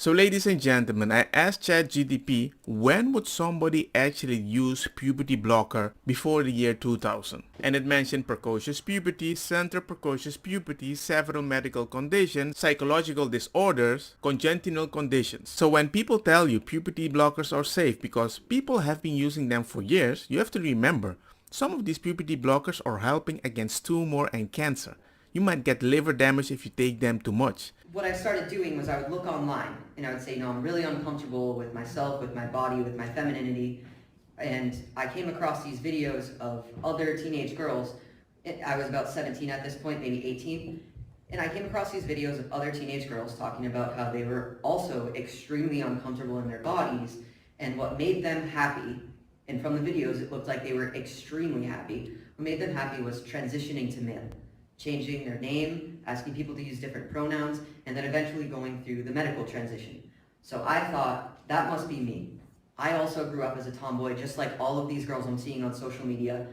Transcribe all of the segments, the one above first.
So ladies and gentlemen, I asked ChatGPT when would somebody actually use puberty blocker before the year 2000. And it mentioned precocious puberty, center precocious puberty, several medical conditions, psychological disorders, congenital conditions. So when people tell you puberty blockers are safe because people have been using them for years, you have to remember some of these puberty blockers are helping against tumor and cancer. You might get liver damage if you take them too much. What I started doing was I would look online and I would say, I'm really uncomfortable with myself, with my body, with my femininity. And I came across these videos of other teenage girls. I was about 17 at this point, maybe 18. And I came across these videos of other teenage girls talking about how they were also extremely uncomfortable in their bodies and what made them happy. And from the videos, it looked like they were extremely happy. What made them happy was transitioning to male, changing their name, asking people to use different pronouns, and then eventually going through the medical transition. So I thought, that must be me. I also grew up as a tomboy, just like all of these girls I'm seeing on social media.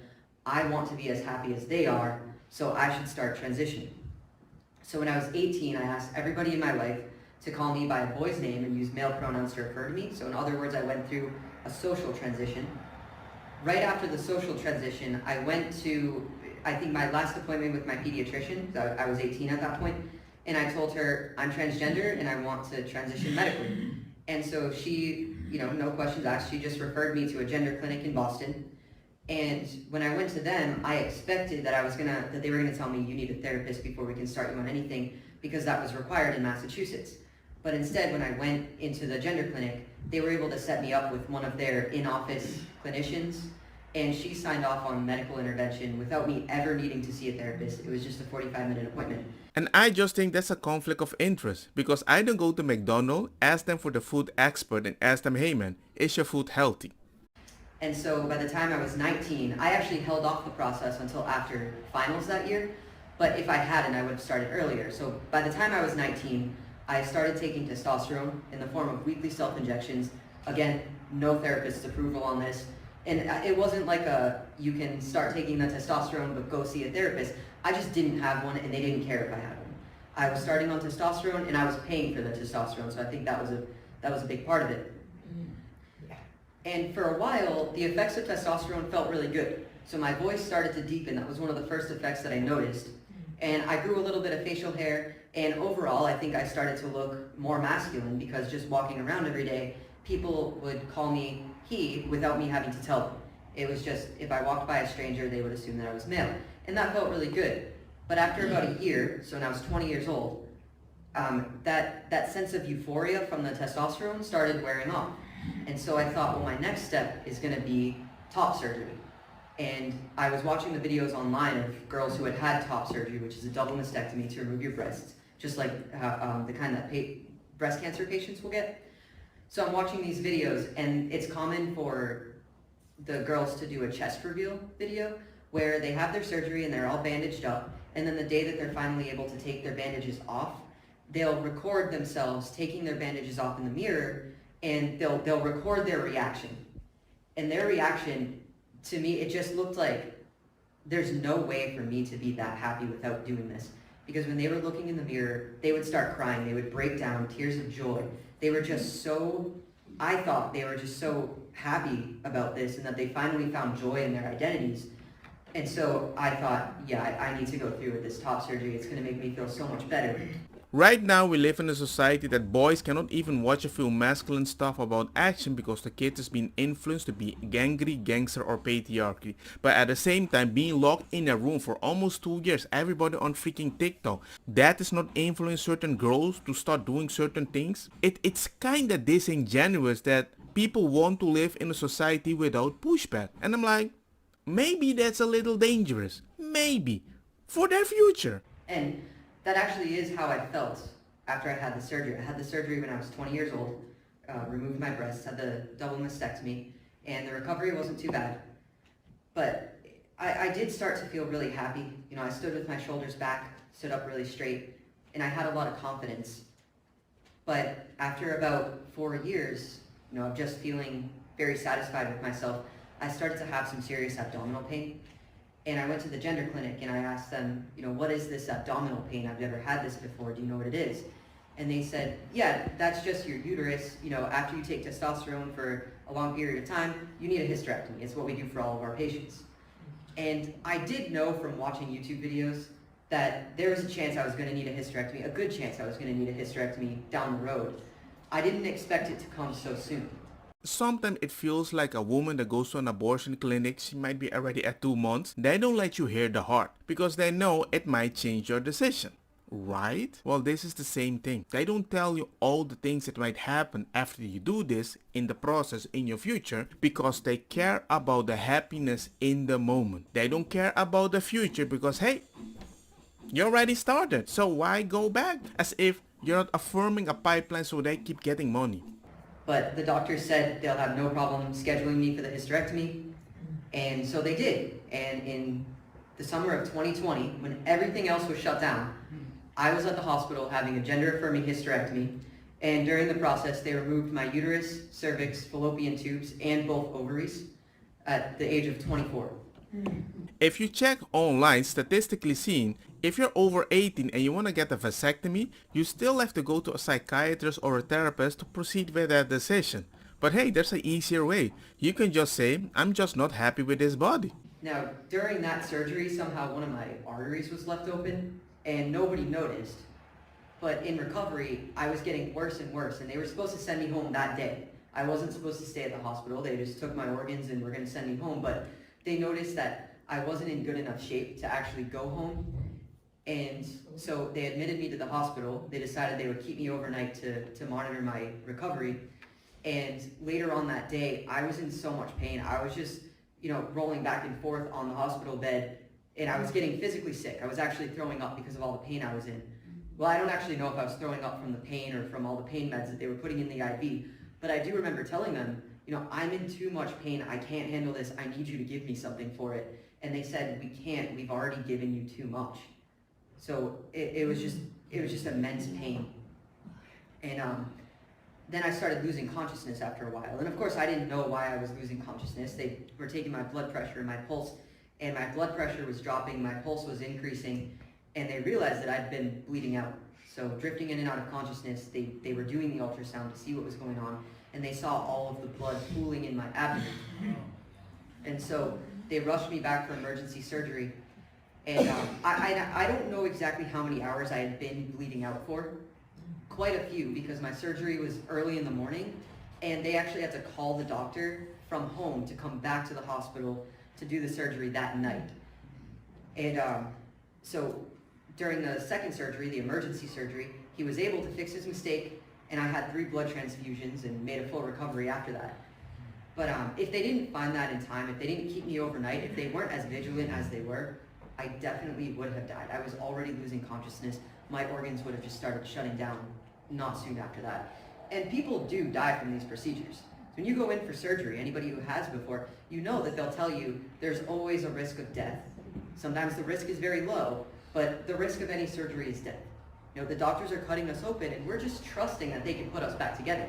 I want to be as happy as they are, so I should start transitioning. So when I was 18, I asked everybody in my life to call me by a boy's name and use male pronouns to refer to me. So in other words, I went through a social transition. Right after the social transition, I went to, I think, my last appointment with my pediatrician. I was 18 at that point, and I told her I'm transgender and I want to transition medically. And so she, no questions asked, she just referred me to a gender clinic in Boston. And when I went to them, I expected that they were gonna tell me you need a therapist before we can start you on anything, because that was required in Massachusetts. But instead, when I went into the gender clinic, they were able to set me up with one of their in-office clinicians, and she signed off on medical intervention without me ever needing to see a therapist. It was just a 45-minute appointment. And I just think that's a conflict of interest because I don't go to McDonald's, ask them for the food expert and ask them, hey man, is your food healthy? And so by the time I was 19, I actually held off the process until after finals that year. But if I hadn't, I would have started earlier. So by the time I was 19, I started taking testosterone in the form of weekly self-injections. Again, no therapist's approval on this. And it wasn't like you can start taking the testosterone but go see a therapist. I just didn't have one and they didn't care if I had one. I was starting on testosterone and I was paying for the testosterone, so I think that was a big part of it. And for a while, the effects of testosterone felt really good. So my voice started to deepen. That was one of the first effects that I noticed. And I grew a little bit of facial hair, and overall, I think I started to look more masculine because just walking around every day, people would call me he without me having to tell them. It was just, if I walked by a stranger, they would assume that I was male. And that felt really good. But after about a year, so now I was 20 years old, that sense of euphoria from the testosterone started wearing off. And so I thought, well, my next step is going to be top surgery. And I was watching the videos online of girls who had top surgery, which is a double mastectomy to remove your breasts, just like the kind that breast cancer patients will get. So I'm watching these videos, and it's common for the girls to do a chest reveal video where they have their surgery and they're all bandaged up, and then the day that they're finally able to take their bandages off, they'll record themselves taking their bandages off in the mirror, and they'll record their reaction. And their reaction, to me, it just looked like there's no way for me to be that happy without doing this. Because when they were looking in the mirror, they would start crying, they would break down, tears of joy. They were just so, I thought they were just so happy about this and that they finally found joy in their identities. And so I thought, yeah, I need to go through with this top surgery. It's going to make me feel so much better. Right now we live in a society that boys cannot even watch a few masculine stuff about action because the kid is being influenced to be gangly, gangster or patriarchy. But at the same time being locked in a room for almost 2 years, everybody on freaking TikTok, that is not influence certain girls to start doing certain things. It's kinda disingenuous that people want to live in a society without pushback. And I'm like, maybe that's a little dangerous. Maybe. For their future. And that actually is how I felt after I had the surgery. I had the surgery when I was 20 years old, removed my breasts, had the double mastectomy, and the recovery wasn't too bad. But I did start to feel really happy. I stood with my shoulders back, stood up really straight, and I had a lot of confidence. But after about 4 years, of just feeling very satisfied with myself, I started to have some serious abdominal pain. And I went to the gender clinic and I asked them, what is this abdominal pain? I've never had this before. Do you know what it is? And they said, yeah, that's just your uterus. You know, after you take testosterone for a long period of time, you need a hysterectomy. It's what we do for all of our patients. And I did know from watching YouTube videos that there was a chance I was going to need a hysterectomy, a good chance I was going to need a hysterectomy down the road. I didn't expect it to come so soon. Sometimes it feels like a woman that goes to an abortion clinic, she might be already at 2 months. They don't let you hear the heart because they know it might change your decision. Right? Well, this is the same thing. They don't tell you all the things that might happen after you do this in the process in your future because they care about the happiness in the moment. They don't care about the future because, hey, you already started, so why go back? As if you're not affirming a pipeline so they keep getting money. But the doctor said they'll have no problem scheduling me for the hysterectomy, and so they did. And in the summer of 2020, when everything else was shut down, I was at the hospital having a gender-affirming hysterectomy, and during the process, they removed my uterus, cervix, fallopian tubes, and both ovaries at the age of 24. If you check online, statistically seen, if you're over 18 and you want to get a vasectomy, you still have to go to a psychiatrist or a therapist to proceed with that decision. But hey, there's an easier way. You can just say, I'm just not happy with this body. Now, during that surgery, somehow one of my arteries was left open, and nobody noticed. But in recovery, I was getting worse and worse, and they were supposed to send me home that day. I wasn't supposed to stay at the hospital. They just took my organs and were going to send me home, but they noticed that I wasn't in good enough shape to actually go home. And so they admitted me to the hospital. They decided they would keep me overnight to monitor my recovery. And later on that day, I was in so much pain. I was just, rolling back and forth on the hospital bed, and I was getting physically sick. I was actually throwing up because of all the pain I was in. Well, I don't actually know if I was throwing up from the pain or from all the pain meds that they were putting in the IV, but I do remember telling them, I'm in too much pain. I can't handle this. I need you to give me something for it. And they said, we can't. We've already given you too much. So it was just immense pain. And then I started losing consciousness after a while. And of course, I didn't know why I was losing consciousness. They were taking my blood pressure and my pulse, and my blood pressure was dropping, my pulse was increasing, and they realized that I'd been bleeding out. So drifting in and out of consciousness, they were doing the ultrasound to see what was going on, and they saw all of the blood pooling in my abdomen. And so they rushed me back for emergency surgery. And I don't know exactly how many hours I had been bleeding out for. Quite a few, because my surgery was early in the morning, and they actually had to call the doctor from home to come back to the hospital to do the surgery that night. And so during the second surgery, the emergency surgery, he was able to fix his mistake, and I had 3 blood transfusions and made a full recovery after that. But if they didn't find that in time, if they didn't keep me overnight, if they weren't as vigilant as they were, I definitely would have died. I was already losing consciousness. My organs would have just started shutting down not soon after that. And people do die from these procedures. When you go in for surgery, anybody who has before, you know that they'll tell you there's always a risk of death. Sometimes the risk is very low, but the risk of any surgery is death. The doctors are cutting us open, and we're just trusting that they can put us back together.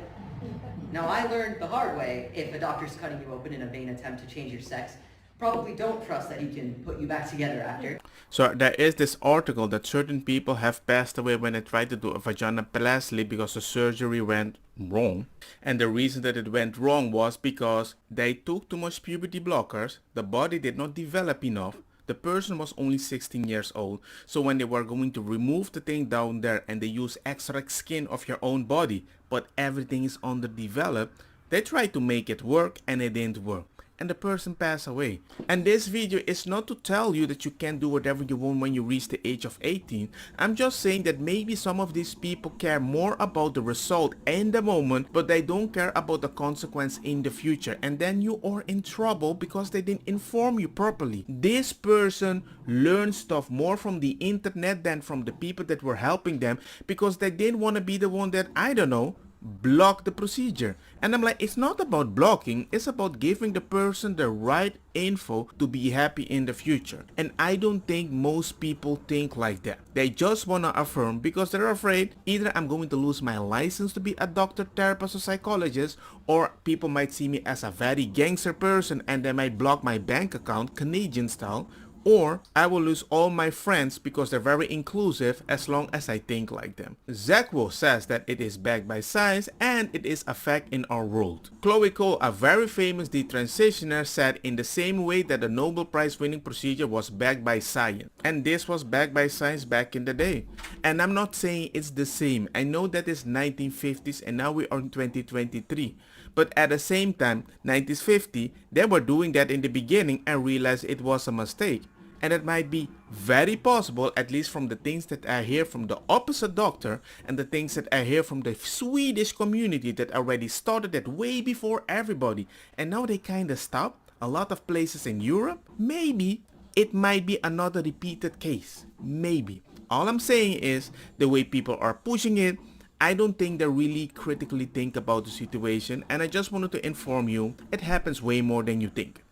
Now, I learned the hard way, if a doctor's cutting you open in a vain attempt to change your sex, probably don't trust that he can put you back together after. So there is this article that certain people have passed away when they tried to do a vaginoplasty because the surgery went wrong. And the reason that it went wrong was because they took too much puberty blockers, the body did not develop enough, the person was only 16 years old. So when they were going to remove the thing down there and they use extra skin of your own body, but everything is underdeveloped, they tried to make it work and it didn't work. And the person passed away. And this video is not to tell you that you can do whatever you want when you reach the age of 18. I'm just saying that maybe some of these people care more about the result in the moment, but they don't care about the consequence in the future. And then you are in trouble because they didn't inform you properly. This person learned stuff more from the internet than from the people that were helping them because they didn't want to be the one that, I don't know, block the procedure. And I'm like, it's not about blocking, it's about giving the person the right info to be happy in the future. And I don't think most people think like that. They just want to affirm because they're afraid either I'm going to lose my license to be a doctor, therapist, or psychologist, or people might see me as a very gangster person and they might block my bank account, Canadian style, Or I will lose all my friends because they're very inclusive as long as I think like them. Zekwo says that it is backed by science and it is a fact in our world. Chloe Cole, a very famous detransitioner, said in the same way that the Nobel Prize winning procedure was backed by science. And this was backed by science back in the day. And I'm not saying it's the same. I know that it's 1950s and now we are in 2023. But at the same time, 1950, they were doing that in the beginning and realized it was a mistake. And it might be very possible, at least from the things that I hear from the opposite doctor and the things that I hear from the Swedish community that already started that way before everybody. And now they kind of stopped. A lot of places in Europe, maybe it might be another repeated case. Maybe. All I'm saying is the way people are pushing it, I don't think they really critically think about the situation, and I just wanted to inform you, it happens way more than you think.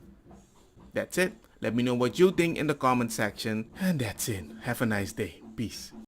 That's it. Let me know what you think in the comment section, and that's it. Have a nice day. Peace.